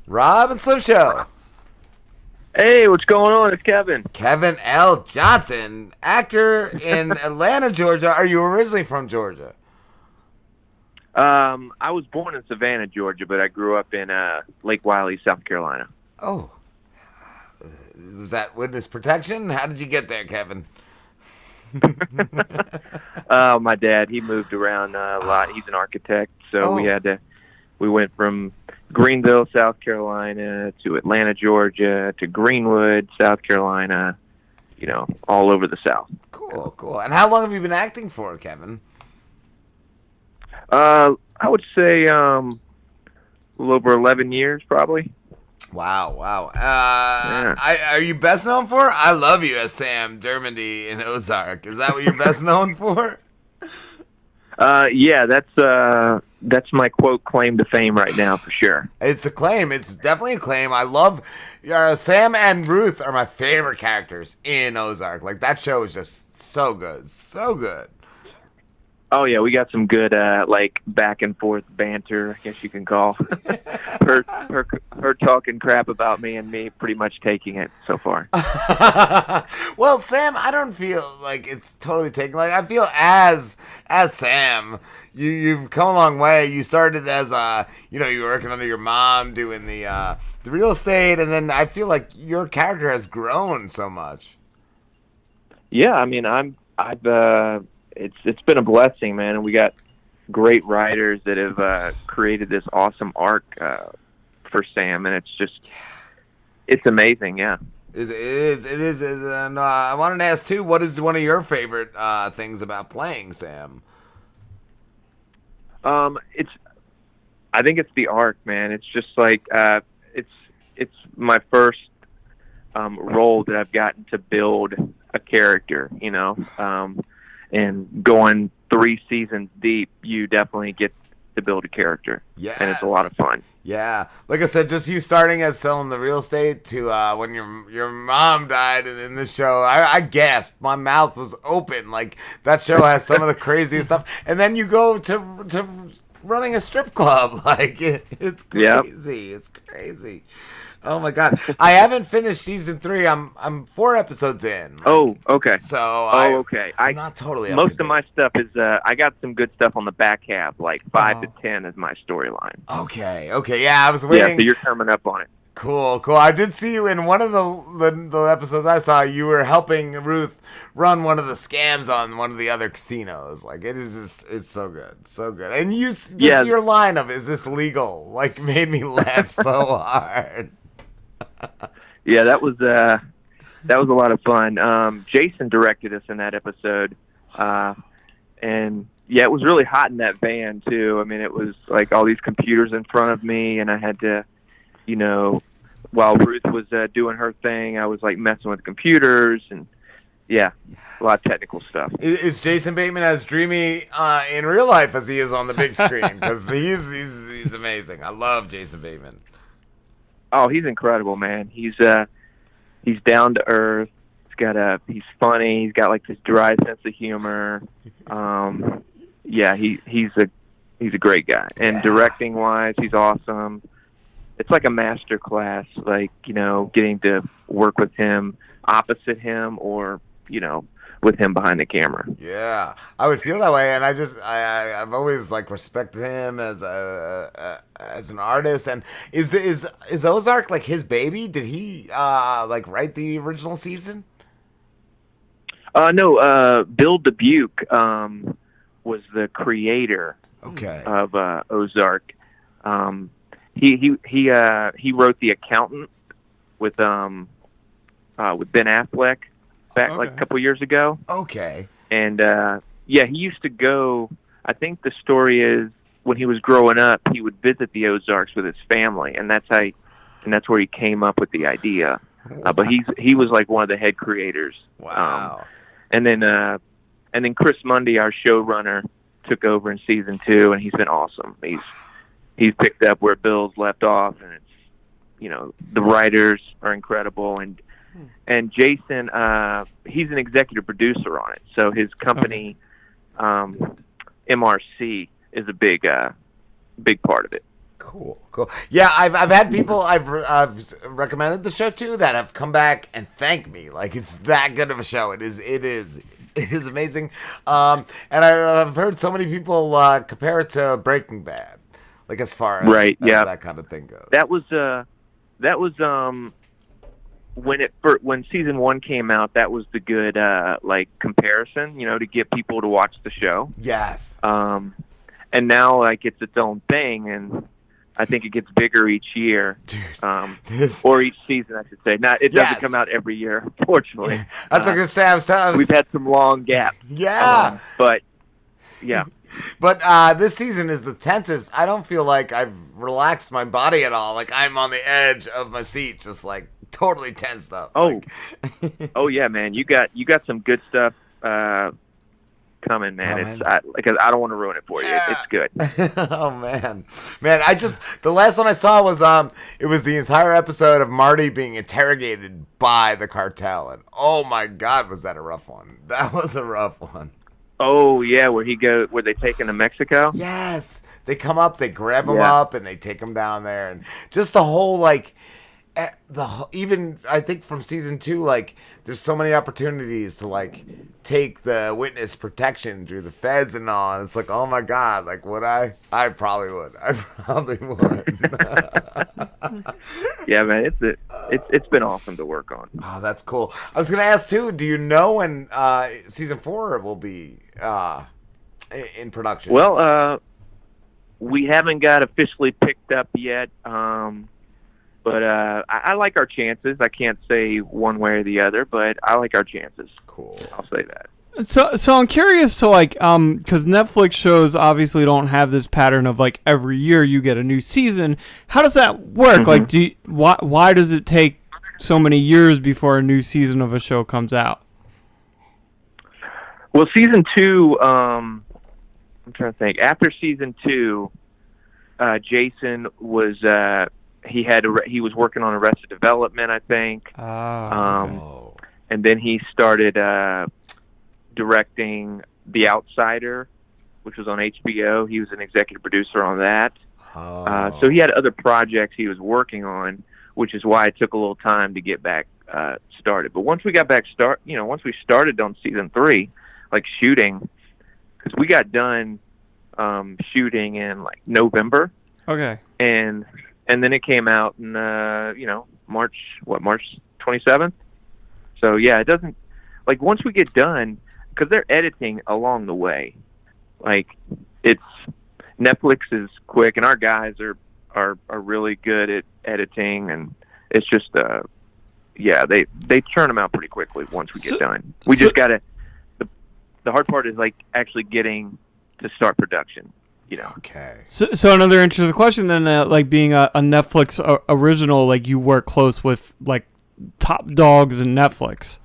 Rob and Slim Show. Hey, what's going on? It's Kevin. Kevin L. Johnson, actor in Atlanta, Georgia. Are you originally from Georgia? I was born in Savannah, Georgia, but I grew up in Lake Wiley, South Carolina. Oh, was that witness protection? How did you get there, Kevin? My dad, he moved around a lot. He's an architect, so we went from Greenville, South Carolina, to Atlanta, Georgia, to Greenwood, South Carolina. All over the South. Cool. And how long have you been acting for, Kevin? I would say a little over 11 years, probably. Wow. Yeah. Are you best known for? I love you as Sam Dermondy in Ozark. Is that what you're best known for? Yeah, that's my quote claim to fame right now for sure. It's a claim. It's definitely a claim. I love Sam and Ruth are my favorite characters in Ozark. Like, that show is just so good. So good. Oh yeah, we got some good back and forth banter, I guess you can call. her talking crap about me and me pretty much taking it so far. Well, Sam, I don't feel like it's totally taken. Like, I feel as Sam, you've come a long way. You started as you were working under your mom doing the real estate, and then I feel like your character has grown so much. Yeah, I mean, it's been a blessing, man, and we got great writers that have created this awesome arc for Sam, and it's amazing, yeah. It is, and I wanted to ask too, what is one of your favorite things about playing Sam? I think it's the arc, man. It's just like it's my first role that I've gotten to build a character, and going 3 seasons deep, you definitely get to build a character. Yes. And it's a lot of fun. Yeah. Like I said, just you starting as selling the real estate to when your mom died in this show, I gasped. My mouth was open. Like, that show has some of the craziest stuff. And then you go to running a strip club. Like, it's crazy. Yep. It's crazy. Oh my God! I haven't finished season 3. I'm 4 episodes in. Oh, okay. So okay. I'm not totally. Most of my stuff is I got some good stuff on the back half, like 5 to 10 is my storyline. Okay. Yeah, I was waiting. Yeah, so you're coming up on it. Cool. I did see you in one of the episodes I saw. You were helping Ruth run one of the scams on one of the other casinos. Like, it's so good. And your line of "Is this legal?" like made me laugh so hard. Yeah, that was a lot of fun. Jason directed us in that episode, and yeah, it was really hot in that van too. I mean, it was like all these computers in front of me, and I had to, while Ruth was doing her thing, I was like messing with computers, and yeah, a lot of technical stuff. Is Jason Bateman as dreamy in real life as he is on the big screen? Because he's amazing. I love Jason Bateman. Oh, he's incredible, man. He's down to earth. He's funny. He's got like this dry sense of humor. Yeah, he's a great guy. And directing wise, he's awesome. It's like a master class, like, getting to work with him, opposite him, or, with him behind the camera. Yeah, I would feel that way, and I've always respected him as an artist. And is Ozark like his baby? Did he write the original season? No. Bill Dubuque was the creator. Okay. Of Ozark. He wrote The Accountant with Ben Affleck back like a couple years ago. Okay. And he used to go. I think the story is when he was growing up, he would visit the Ozarks with his family, and that's where he came up with the idea. But he was like one of the head creators. Wow. And then Chris Mundy, our showrunner, took over in season 2, and he's been awesome. He's picked up where Bill's left off, and it's the writers are incredible, and Jason, he's an executive producer on it, so his company, MRC, is a big part of it. Cool. Yeah, I've had people I've recommended the show to that have come back and thank me. Like, it's that good of a show. It is amazing. And I've heard so many people compare it to Breaking Bad, like as far as, that kind of thing goes. That was when season 1 came out. That was the good like comparison, to get people to watch the show. Yes. And now like it's its own thing, and I think it gets bigger each year, or each season, I should say. It doesn't come out every year, unfortunately. Yeah. That's what I was going to say. We've had some long gaps. Yeah. But, yeah. But this season is the tensest. I don't feel like I've relaxed my body at all. Like, I'm on the edge of my seat, just, like, totally tensed up. Oh, oh yeah, man. You got some good stuff coming, man. I don't want to ruin it for you. Yeah. It's good. Oh man, the last one I saw was it was the entire episode of Marty being interrogated by the cartel, and oh my God, was that a rough one? That was a rough one. Oh yeah, where they take him to Mexico? Yes, they come up, they grab him up, and they take him down there, and just the whole like. Even I think from season 2, like there's so many opportunities to like take the witness protection through the feds and all. And it's like, oh my God, like would I? I probably would. Yeah, man, it's been awesome to work on. Oh, that's cool. I was gonna ask too. Do you know when season 4 will be in production? Well, we haven't got officially picked up yet. But I like our chances. I can't say one way or the other, but I like our chances. Cool. I'll say that. So I'm curious to like, because Netflix shows obviously don't have this pattern of like every year you get a new season. How does that work? Mm-hmm. Like, why does it take so many years before a new season of a show comes out? Well, season 2, I'm trying to think. After season 2, Jason was. He was working on Arrested Development, I think. And then he started directing The Outsider, which was on HBO. He was an executive producer on that. So he had other projects he was working on, which is why it took a little time to get back started. But once we got back once we started on season 3, like shooting, because we got done shooting in like November. Okay. And then it came out in, March 27th? So, yeah, it doesn't, like, once we get done, because they're editing along the way. Like, Netflix is quick, and our guys are really good at editing, and it's just, they churn them out pretty quickly once we get done. We just got to, the hard part is, like, actually getting to start production. Okay. So another interesting question then, like being a Netflix original, like you work close with like top dogs in Netflix.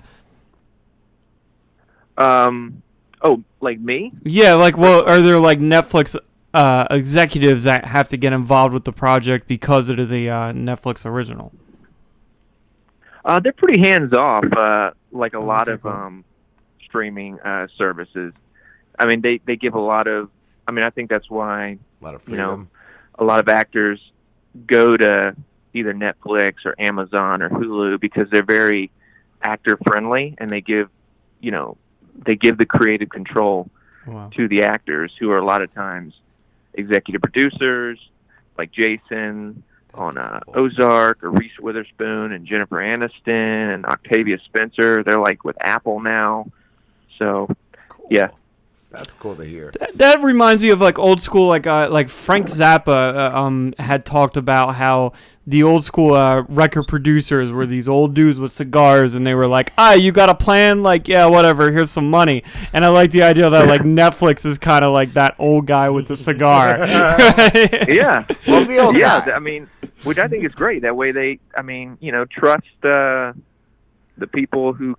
Like me? Yeah, like are there like Netflix executives that have to get involved with the project because it is a Netflix original? They're pretty hands off, like a lot of streaming services. I mean, they give a lot of. I mean, I think that's why, a lot of freedom. A lot of actors go to either Netflix or Amazon or Hulu because they're very actor friendly, and they give the creative control to the actors, who are a lot of times executive producers, like Jason on Ozark, or Reese Witherspoon and Jennifer Aniston and Octavia Spencer. They're like with Apple now. So, cool. Yeah. That's cool to hear. That reminds me of like old school, like Frank Zappa had talked about how the old school record producers were these old dudes with cigars, and they were like, you got a plan? Like, yeah, whatever, here's some money. And I like the idea that like Netflix is kind of like that old guy with the cigar. Yeah. Well, the old guy. I mean, which I think is great. That way they, trust the people who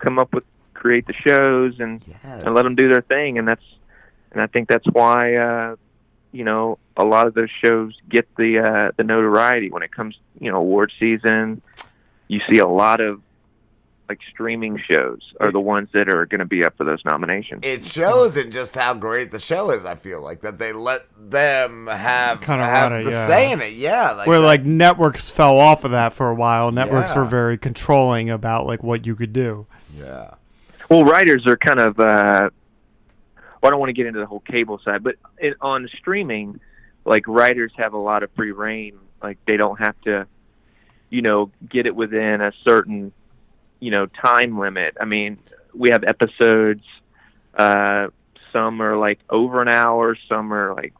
create the shows and let them do their thing. And I think that's why, a lot of those shows get the notoriety when it comes, award season. You see a lot of like streaming shows are the ones that are going to be up for those nominations. It shows in just how great the show is. I feel like that they let them have Kinda the say in it. Yeah, where that. like networks fell off of that for a while. Networks Yeah. were very controlling about like what you could do. Yeah. Well, writers are kind of. Well, I don't want to get into the whole cable side, but on streaming, like writers have a lot of free reign. Like they don't have to, get it within a certain, time limit. I mean, we have episodes. Some are like over an hour. Some are like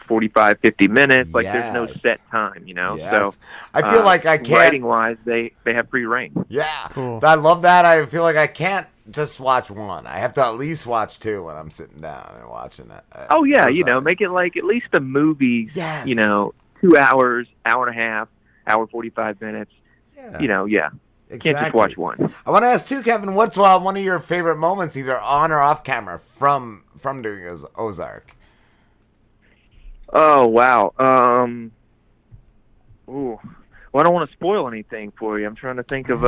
45, 50 minutes. Like there's no set time, Yes. So I feel like I can't. Writing wise, they have free reign. Yeah. Cool. I love that. I feel like I can't just watch one. I have to at least watch two when I'm sitting down and watching it. Oh yeah, make it like at least a movie. Yes. 2 hours, hour and a half, hour 45 minutes. Yeah. Can't just watch one. I want to ask too, Kevin. What's one of your favorite moments, either on or off camera, from doing Ozark? Oh wow. Ooh. Well, I don't want to spoil anything for you. I'm trying to think of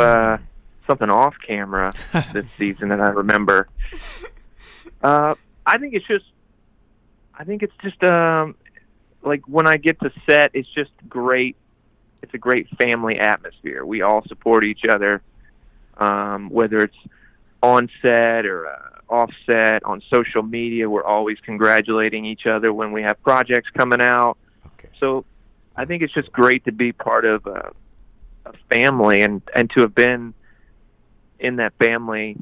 something off camera this season that I remember. I think it's just like when I get to set, it's just great. It's a great family atmosphere. We all support each other, whether it's on set or off set, on social media. We're always congratulating each other when we have projects coming out. Okay. So I think it's just great to be part of a family and to have been in that family,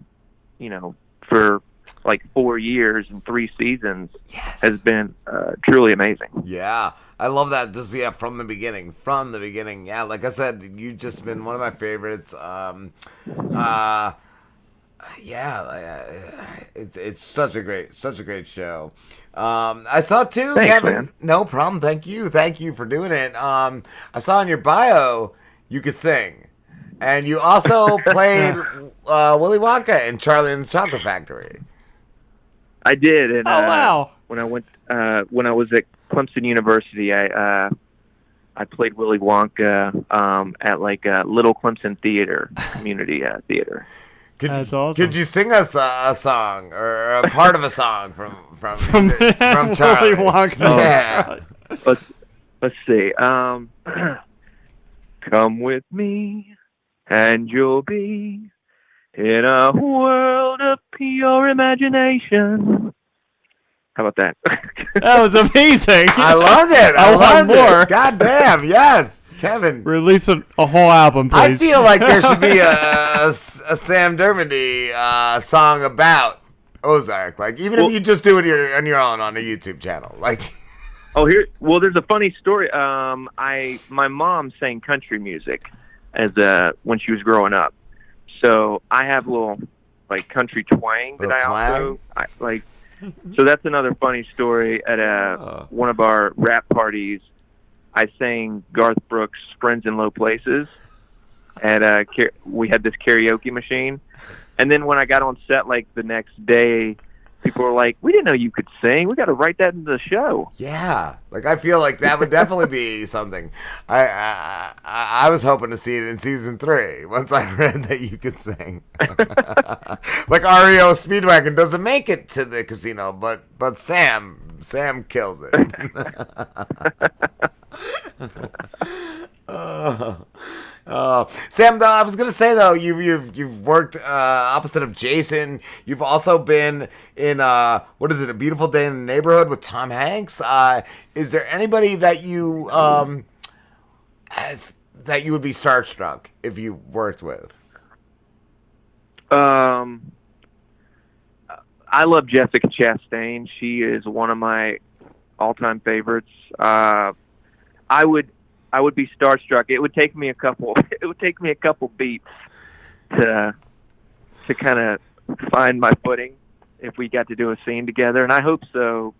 for like 4 years and 3 seasons. Yes. Has been truly amazing. Yeah. I love that. Just from the beginning. Yeah, like I said, you've just been one of my favorites. It's such a great show. I saw too, Thanks, Kevin. man. No problem. Thank you for doing it. I saw in your bio you could sing, and you also played Willy Wonka in Charlie and the Chocolate Factory. I did, and wow! When I was at Clemson University, I played Willy Wonka at like a Little Clemson Theater, community theater. That's awesome. Could you sing us a song or a part of a song from Charlie? Willy Wonka. Yeah. Let's see. Come with me, and you'll be in a world of pure imagination. How about that? That was amazing. I loved it. I want loved more. it. God damn, yes, Kevin. Release a whole album, please. I feel like there should be a Sam Dermondy song about Ozark. Like even if you just do it on your own on a YouTube channel, like. There's a funny story. My mom sang country music when she was growing up, so I have a little like country twang that I like. So that's another funny story. At one of our rap parties, I sang Garth Brooks' "Friends in Low Places." We had this karaoke machine, and then when I got on set like the next day, people were like, "We didn't know you could sing. We got to write that into the show." Yeah, like I feel like that would definitely be something. I was hoping to see it in season 3 once I read that you could sing. Like REO Speedwagon doesn't make it to the casino, but Sam kills it. Sam, though, I was gonna say though, you've worked opposite of Jason. You've also been in what is it, A Beautiful Day in the Neighborhood with Tom Hanks. Is there anybody that you would be starstruck if you worked with? I love Jessica Chastain. She is one of my all-time favorites. I would be starstruck. It would take me a couple beats to kind of find my footing if we got to do a scene together, and I hope so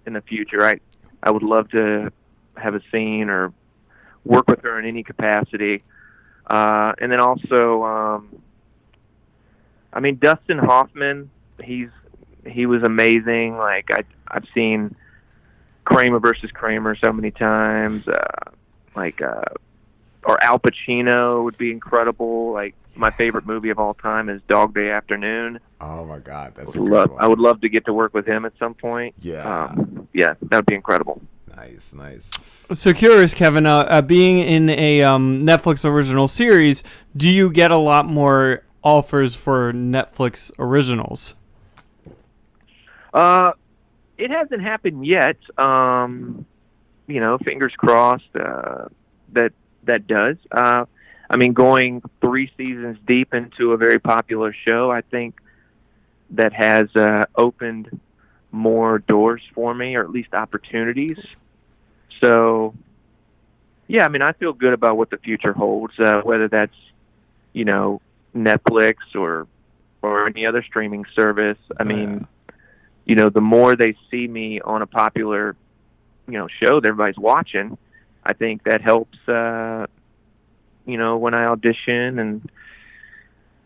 in the future. I would love to have a scene or work with her in any capacity. And then also, Dustin Hoffman, he was amazing. Like I've seen Kramer versus Kramer so many times. or Al Pacino would be incredible. Like my favorite movie of all time is Dog Day Afternoon. Oh my God, that's a good one. I would love to get to work with him at some point. Yeah. Yeah, that would be incredible. Nice. So curious, Kevin, being in a Netflix original series, do you get a lot more offers for Netflix originals? It hasn't happened yet. Fingers crossed that does. I mean, going 3 seasons deep into a very popular show, I think that has opened more doors for me, or at least opportunities. So, yeah, I mean, I feel good about what the future holds, whether that's, Netflix or any other streaming service. I mean, the more they see me on a popular, show that everybody's watching, I think that helps, when I audition and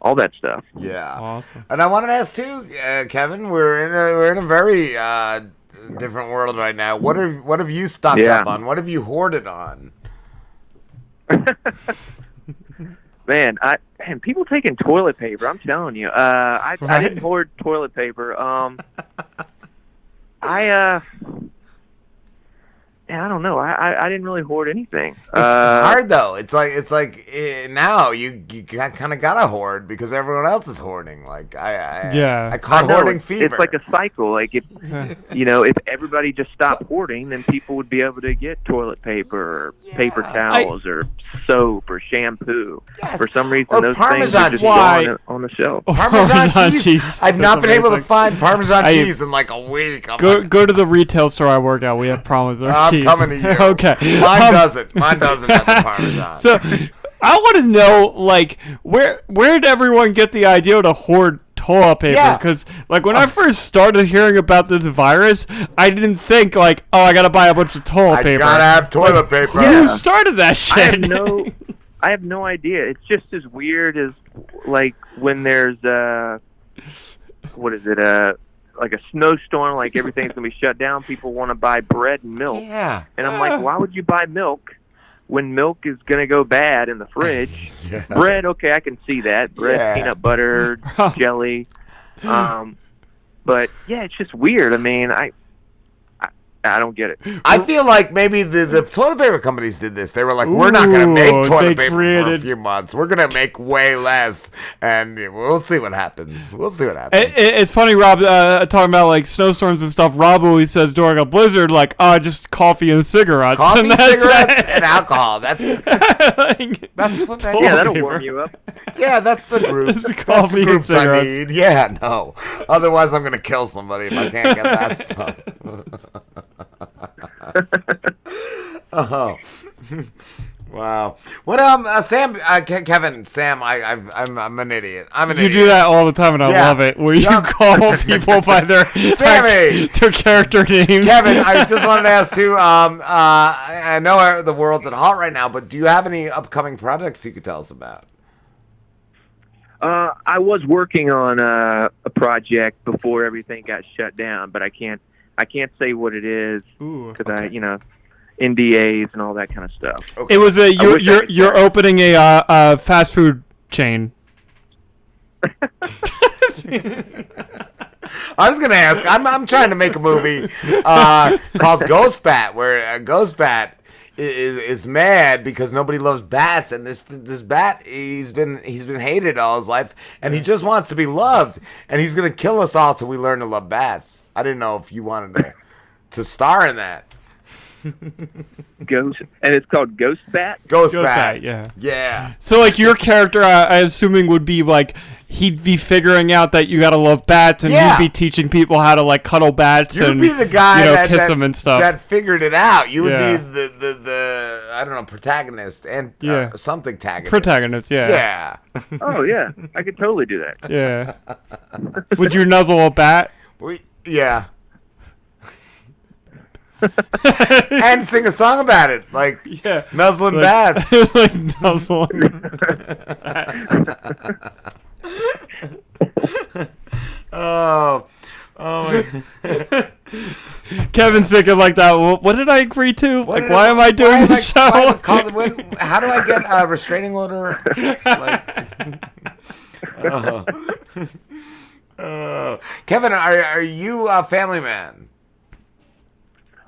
all that stuff. Yeah. Awesome. And I wanted to ask too, Kevin, we're in a very different world right now. What have you stocked up on? What have you hoarded on? Man, people taking toilet paper. I'm telling you, I didn't hoard toilet paper. I don't know. I didn't really hoard anything. It's hard though. It's like now you kind of gotta hoard because everyone else is hoarding. Like I caught hoarding fever. It's like a cycle. Like if everybody just stopped hoarding, then people would be able to get toilet paper, or paper towels, or soap, or shampoo. Yes. For some reason, Or those Parmesan things are just on the shelf. Parmesan cheese. I've not been able to amazing. find Parmesan cheese in like a week. Go to the retail store I work at. We have Parmesan cheese. I'm coming to you. Okay. Mine doesn't. Mine doesn't have the Parmesan. So I want to know, like, where did everyone get the idea to hoard toilet paper? Yeah. Because, like, when I first started hearing about this virus, I didn't think, like, oh, I got to buy a bunch of toilet paper. I gotta have toilet paper. Who started that shit? I have no idea. It's just as weird as, like, when there's like a snowstorm, like everything's gonna be shut down. People want to buy bread and milk. Yeah. And I'm like, why would you buy milk when milk is gonna go bad in the fridge? Yeah. Bread, okay, I can see that. Bread, peanut butter, jelly. But yeah, it's just weird. I mean, I don't get it. I feel like maybe the toilet paper companies did this. They were like, we're not going to make toilet paper for a few months. We're going to make way less, and we'll see what happens. It's funny, Rob, talking about, like, snowstorms and stuff. Rob always says during a blizzard, like, just coffee and cigarettes. Coffee, cigarettes, and alcohol. That's what that Yeah, that'll warm you up. Yeah, that's the groups. That's coffee the groups and I cigarettes. need. Yeah, no. Otherwise, I'm going to kill somebody if I can't get that stuff. Oh, wow! What Sam, Kevin, Sam? I'm an idiot. You do that all the time, and I love it. Where you call people by their Sammy, their character names. Kevin, I just wanted to ask too. I know the world's at halt right now, but do you have any upcoming projects you could tell us about? I was working on a project before everything got shut down, but I can't say what it is because NDAs and all that kind of stuff. Okay. It was you're opening a fast food chain. I was gonna ask. I'm trying to make a movie called Ghost Bat, where Ghost Bat is mad because nobody loves bats, and this bat he's been hated all his life, and he just wants to be loved, and he's gonna kill us all till we learn to love bats. I didn't know if you wanted to star in that. And it's called Ghost Bat. Ghost Bat, yeah. So, like, your character, I'm assuming, would be like he'd be figuring out that you gotta love bats, and you'd be teaching people how to, like, cuddle bats. You'd and be the guy kiss them and stuff. That figured it out. You would be the I don't know, protagonist and something protagonist. Yeah. Oh yeah, I could totally do that. Yeah. Would you nuzzle a bat? Yeah. And sing a song about it, like nuzzling bats. Like nuzzling bats. Oh my. Kevin's thinking like that. What did I agree to? Why am I doing this show? How do I get a restraining order? Kevin, are you a family man?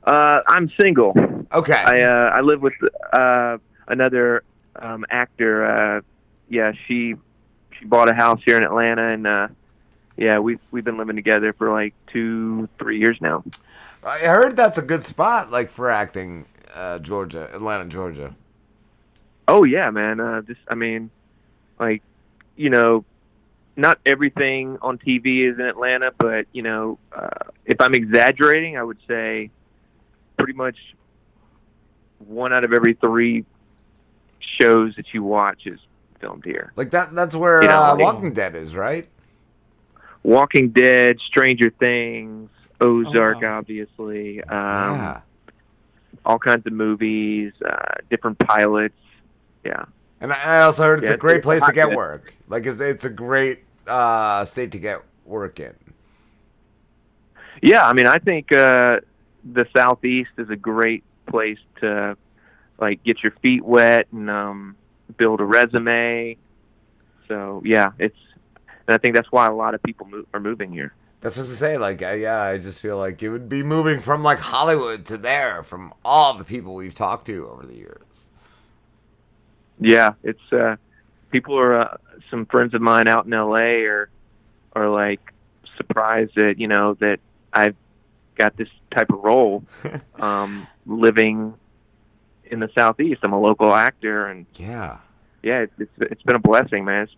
I'm single. Okay. I live with another actor. She bought a house here in Atlanta, and we've been living together for like 2-3 years now. I heard that's a good spot, like for acting, Atlanta, Georgia. Oh yeah, man. Not everything on TV is in Atlanta, but if I'm exaggerating, I would say pretty much 1 out of every 3 shows that you watch is filmed here. Like that's where Walking Dead is, right? Walking Dead, Stranger Things, Ozark, obviously. All kinds of movies, different pilots. Yeah. And I also heard it's a great place to get work. Like it's a great state to get work in. Yeah, I mean, I think the Southeast is a great place to like get your feet wet and build a resume. So yeah, and I think that's why a lot of people are moving here. That's what to say. Like, I just feel like it would be moving from like Hollywood to there from all the people we've talked to over the years. Yeah, it's people are some friends of mine out in LA are like surprised that that I've got this type of role living in the Southeast. I'm a local actor, and it's been a blessing, man. It's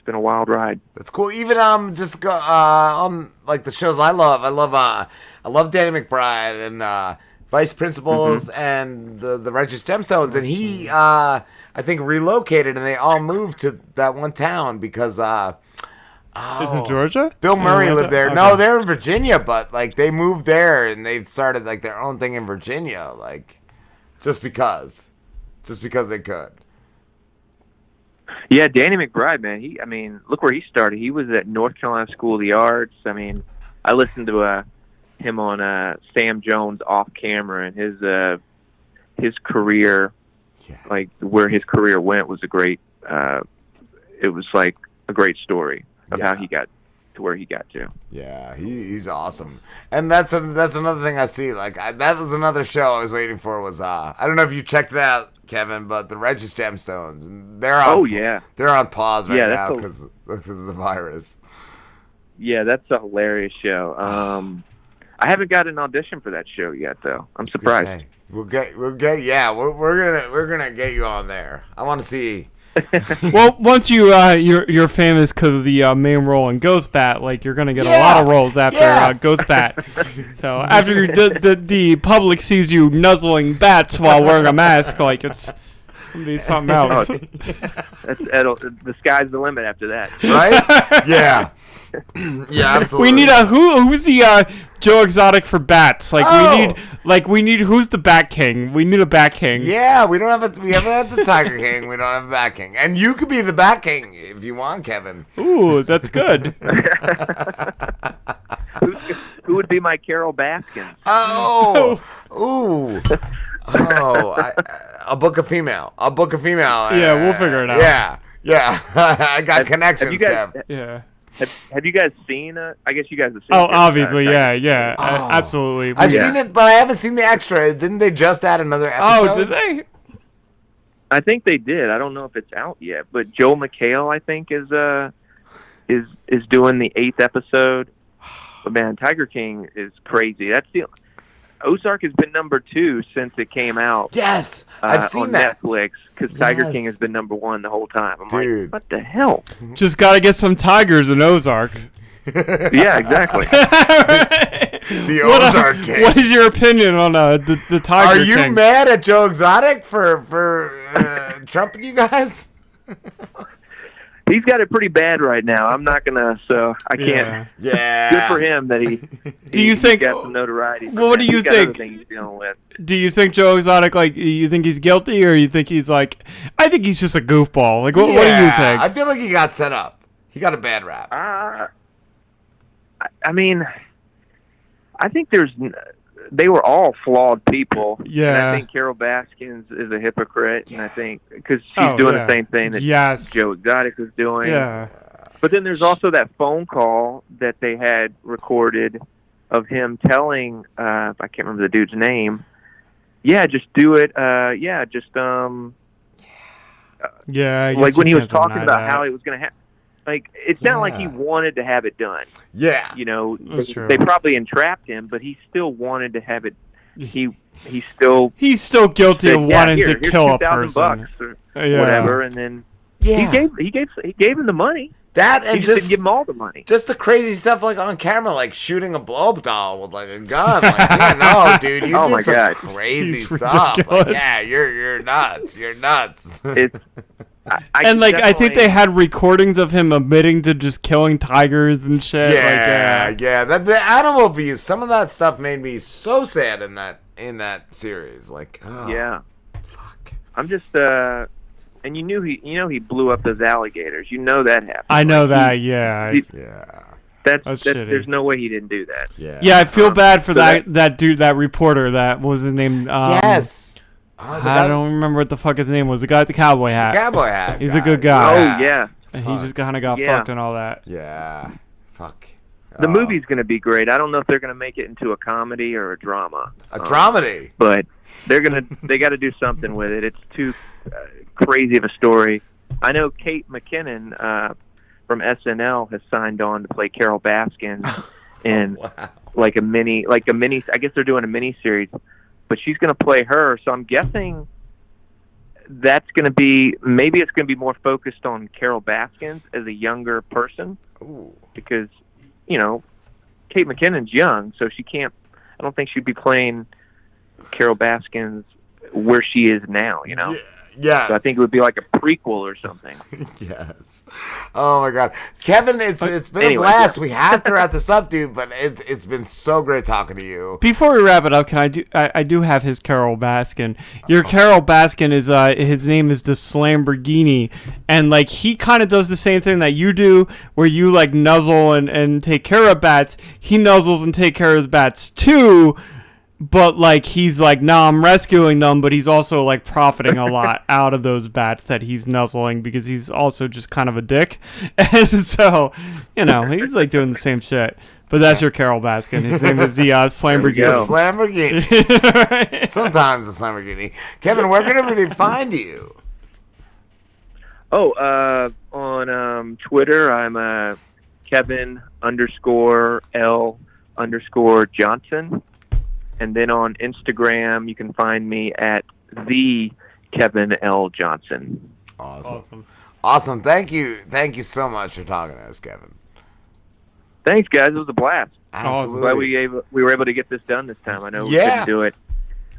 been a wild ride. That's cool. Even just go on like the shows I love. I love Danny McBride and Vice Principals and the Righteous Gemstones, and he I think relocated, and they all moved to that one town because is it Georgia? Bill Murray lived there. Okay. No, they're in Virginia, but like they moved there and they started like their own thing in Virginia, like just because they could. Yeah, Danny McBride, man. Look where he started. He was at North Carolina School of the Arts. I mean, I listened to him on Sam Jones Off Camera, and his career, like where his career went, was a great. It was like a great story of how he got to where he got to. Yeah, he's awesome, and that's another thing I see. Like that was another show I was waiting for. Was I don't know if you checked it out, Kevin, but the Righteous Gemstones, and they're on. They're on pause right now because of the virus. Yeah, that's a hilarious show. I haven't got an audition for that show yet, though. I'm surprised. We're gonna get you on there. I want to see. Well, once you're famous because of the main role in Ghost Bat, like you're gonna get a lot of roles after Ghost Bat. So after the public sees you nuzzling bats while wearing a mask, like it's gonna be something else. The sky's the limit after that, right? Yeah. Yeah, absolutely. We need who's the Joe Exotic for bats? We need who's the Bat King? We need a Bat King. Yeah, we haven't had the Tiger King. We don't have a Bat King, and you could be the Bat King if you want, Kevin. Ooh, that's good. Who would be my Carol Baskin? I'll book a female. Yeah, we'll figure it out. Yeah. I got connections, Kev. Yeah. Have you guys seen? I guess you guys have seen. Oh, obviously, yeah, absolutely. I've seen it, but I haven't seen the extra. Didn't they just add another episode? Oh, did they? I think they did. I don't know if it's out yet, but Joel McHale, I think, is doing the 8th episode. But man, Tiger King is crazy. Ozark has been number 2 since it came out. Yes, I've seen on that. Netflix, because Tiger King has been number 1 the whole time. I'm like, what the hell? Just gotta get some tigers in Ozark. Yeah, exactly. The Ozark King. What is your opinion on the Tiger King? Are you mad at Joe Exotic for trumping you guys? He's got it pretty bad right now. I'm not gonna, so I can't. Yeah. Good for him that he. Do you think? Got some notoriety. Well, what do you think? He's dealing with. Do you think Joe Exotic, you think he's guilty, or you think he's like? I think he's just a goofball. Like, what do you think? I feel like he got set up. He got a bad rap. I mean, I think there's they were all flawed people. Yeah. And I think Carol Baskins is a hypocrite, and I think because she's doing the same thing that Joe Exotic was doing. Yeah. But then there's also that phone call that they had recorded of him telling, I can't remember the dude's name. Yeah, just do it. Yeah, I guess like when he was talking about that. how he was going to have. Like, it sounded like he wanted to have it done. Yeah. You know, That's true. they probably entrapped him, but he still wanted to have it. He's still guilty of wanting to here's kill a $2,000 person or Yeah. whatever, and then he gave him the money. That and he just didn't give him all the money. Just the crazy stuff like on camera, like shooting a blow up doll with like a gun. Like, yeah, no, dude, you Oh did my some God. crazy He's stuff. Like, ridiculous. yeah, you're nuts. You're nuts. It's And like I think they had recordings of him admitting to just killing tigers and shit. Yeah. That the animal abuse. Some of that stuff made me so sad in that series. Like, oh, yeah. fuck. I'm just and you know he blew up those alligators. You know that happened. I know Like, that. Yeah. Yeah. That's shitty. there's no way he didn't do that. Yeah. Yeah, I feel bad for so that dude, that reporter. That what was his name. Yes. I don't remember what the fuck his name was. The guy with the cowboy hat. Cowboy hat. He's a good guy. Oh yeah. And he just kind of got Yeah. fucked and all that. Yeah. Fuck. The movie's going to be great. I don't know if they're going to make it into a comedy or a drama. A dramedy. But they got to do something with it. It's too crazy of a story. I know Kate McKinnon from SNL has signed on to play Carol Baskin in like a mini. I guess they're doing a mini series, but she's going to play her. So I'm guessing that's going to be maybe it's going to be more focused on Carol Baskins as a younger person. Ooh. Because Kate McKinnon's young, so she can't. I don't think she'd be playing Carol Baskins where she is now. Yeah. So I think it would be like a prequel or something. Yes. Oh my God, Kevin, it's been a Anyway, blast. yeah. We have to wrap this up, dude. But it's been so great talking to you. Before we wrap it up, can I do have his Carol Baskin. Your Carol Baskin is his name is the Slamborghini, and like he kind of does the same thing that you do, where you like nuzzle and take care of bats. He nuzzles and take care of his bats too. But like he's like, nah, I'm rescuing them, but he's also like profiting a lot out of those bats that he's nuzzling because he's also just kind of a dick. And so, he's like doing the same shit. But that's your Carol Baskin. His name is the Slamborghini. The Slamborghini. Right. Sometimes the Slamborghini. Kevin, where can everybody find you? Oh, on Twitter, I'm Kevin_L_Johnson. And then on Instagram, you can find me at the Kevin L. Johnson. Awesome. Thank you so much for talking to us, Kevin. Thanks, guys. It was a blast. Absolutely. Glad we were able to get this done this time. I know we couldn't do it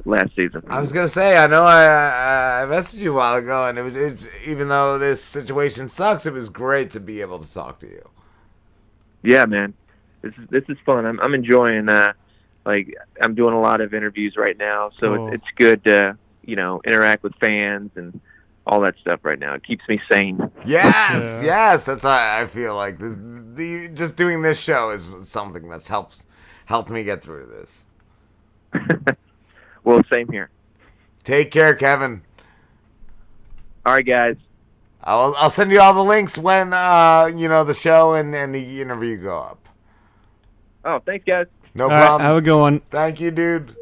last season. I was gonna say, I know I messaged you a while ago, and it's even though this situation sucks, it was great to be able to talk to you. Yeah, man. This is fun. I'm enjoying. I'm doing a lot of interviews right now, so Cool. it's good to interact with fans and all that stuff right now. It keeps me sane. Yes, yes. That's why I feel like the just doing this show is something that's helped me get through this. Well, same here. Take care, Kevin. All right, guys. I'll send you all the links when the show and the interview go up. Oh, thanks, guys. No All right, problem. have a good one. Thank you, dude.